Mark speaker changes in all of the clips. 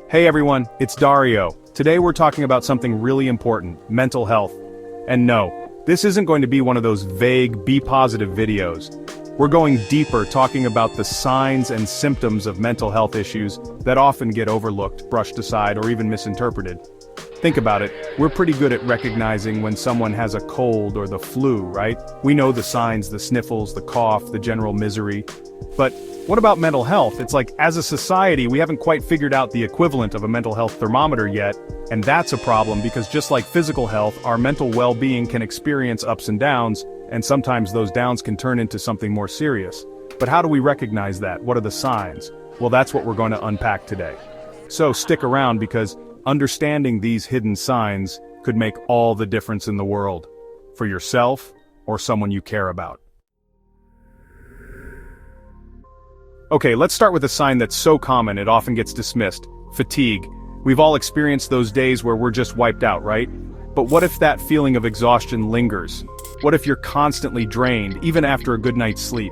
Speaker 1: Hey everyone, it's Dario. Today we're talking about something really important, mental health. And no, this isn't going to be one of those vague, be positive videos. We're going deeper, talking about the signs and symptoms of mental health issues that often get overlooked, brushed aside, or even misinterpreted. Think about it, we're pretty good at recognizing when someone has a cold or the flu, right? We know the signs, the sniffles, the cough, the general misery. But what about mental health? It's like, as a society, we haven't quite figured out the equivalent of a mental health thermometer yet, and that's a problem because just like physical health, our mental well-being can experience ups and downs, and sometimes those downs can turn into something more serious. But how do we recognize that? What are the signs? Well, that's what we're going to unpack today. So stick around because understanding these hidden signs could make all the difference in the world, for yourself or someone you care about. Okay, let's start with a sign that's so common it often gets dismissed: fatigue. We've all experienced those days where we're just wiped out, right? But what if that feeling of exhaustion lingers? What if you're constantly drained, even after a good night's sleep?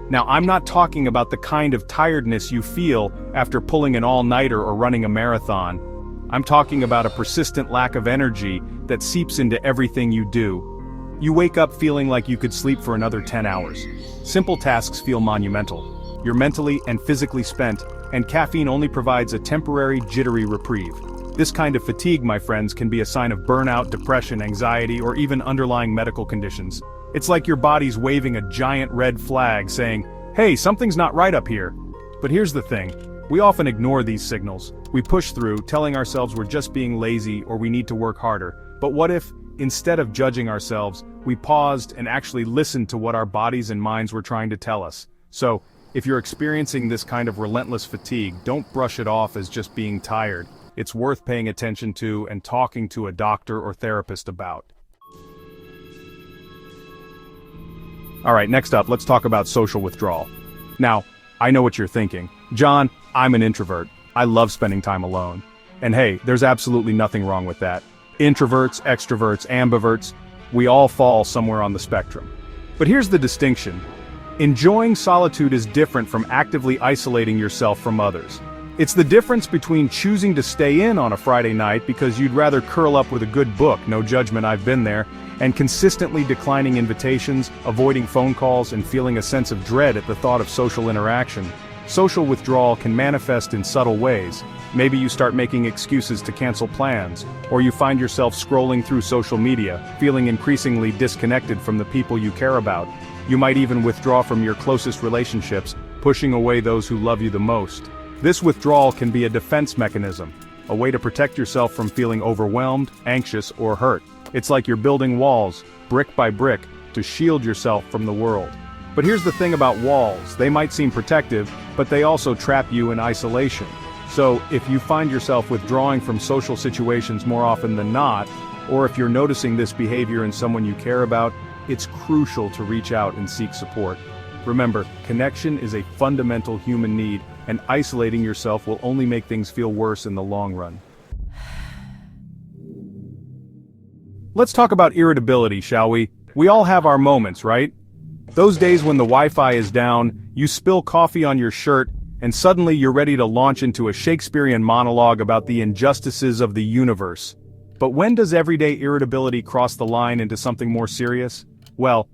Speaker 1: Now, I'm not talking about the kind of tiredness you feel after pulling an all-nighter or running a marathon. I'm talking about a persistent lack of energy that seeps into everything you do. You wake up feeling like you could sleep for another 10 hours. Simple tasks feel monumental. You're mentally and physically spent, and caffeine only provides a temporary, jittery reprieve. This kind of fatigue, my friends, can be a sign of burnout, depression, anxiety, or even underlying medical conditions. It's like your body's waving a giant red flag saying, hey, something's not right up here. But here's the thing. We often ignore these signals. We push through, telling ourselves we're just being lazy or we need to work harder. But what if, instead of judging ourselves, we paused and actually listened to what our bodies and minds were trying to tell us? So, if you're experiencing this kind of relentless fatigue, don't brush it off as just being tired. It's worth paying attention to and talking to a doctor or therapist about. Alright, next up, let's talk about social withdrawal. Now, I know what you're thinking. John, I'm an introvert. I love spending time alone. And hey, there's absolutely nothing wrong with that. Introverts, extroverts, ambiverts, we all fall somewhere on the spectrum. But here's the distinction. Enjoying solitude is different from actively isolating yourself from others. It's the difference between choosing to stay in on a Friday night because you'd rather curl up with a good book, no judgment, I've been there, and consistently declining invitations, avoiding phone calls, and feeling a sense of dread at the thought of social interaction. Social withdrawal can manifest in subtle ways. Maybe you start making excuses to cancel plans, or you find yourself scrolling through social media, feeling increasingly disconnected from the people you care about. You might even withdraw from your closest relationships, pushing away those who love you the most. This withdrawal can be a defense mechanism, a way to protect yourself from feeling overwhelmed, anxious, or hurt. It's like you're building walls, brick by brick, to shield yourself from the world. But here's the thing about walls: they might seem protective, but they also trap you in isolation. So, if you find yourself withdrawing from social situations more often than not, or if you're noticing this behavior in someone you care about, it's crucial to reach out and seek support. Remember, connection is a fundamental human need, and isolating yourself will only make things feel worse in the long run. Let's talk about irritability, shall we? We all have our moments, right? Those days when the Wi-Fi is down, you spill coffee on your shirt, and suddenly you're ready to launch into a Shakespearean monologue about the injustices of the universe. But when does everyday irritability cross the line into something more serious? Well,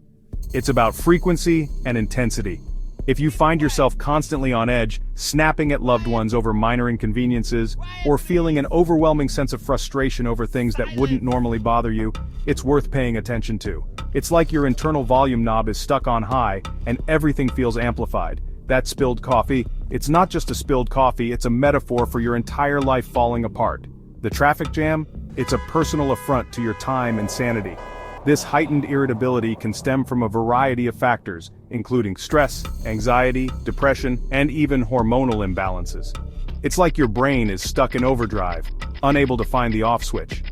Speaker 1: it's about frequency and intensity. If you find yourself constantly on edge, snapping at loved ones over minor inconveniences, or feeling an overwhelming sense of frustration over things that wouldn't normally bother you, it's worth paying attention to. It's like your internal volume knob is stuck on high, and everything feels amplified. That spilled coffee, it's not just a spilled coffee, it's a metaphor for your entire life falling apart. The traffic jam, it's a personal affront to your time and sanity. This heightened irritability can stem from a variety of factors, including stress, anxiety, depression, and even hormonal imbalances. It's like your brain is stuck in overdrive, unable to find the off switch.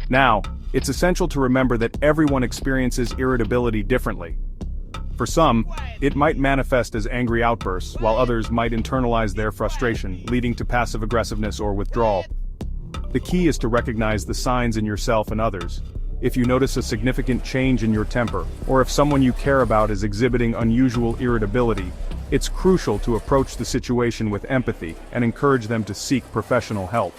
Speaker 1: Now, it's essential to remember that everyone experiences irritability differently. For some, it might manifest as angry outbursts, while others might internalize their frustration, leading to passive aggressiveness or withdrawal. The key is to recognize the signs in yourself and others. If you notice a significant change in your temper, or if someone you care about is exhibiting unusual irritability, It's crucial to approach the situation with empathy and encourage them to seek professional help.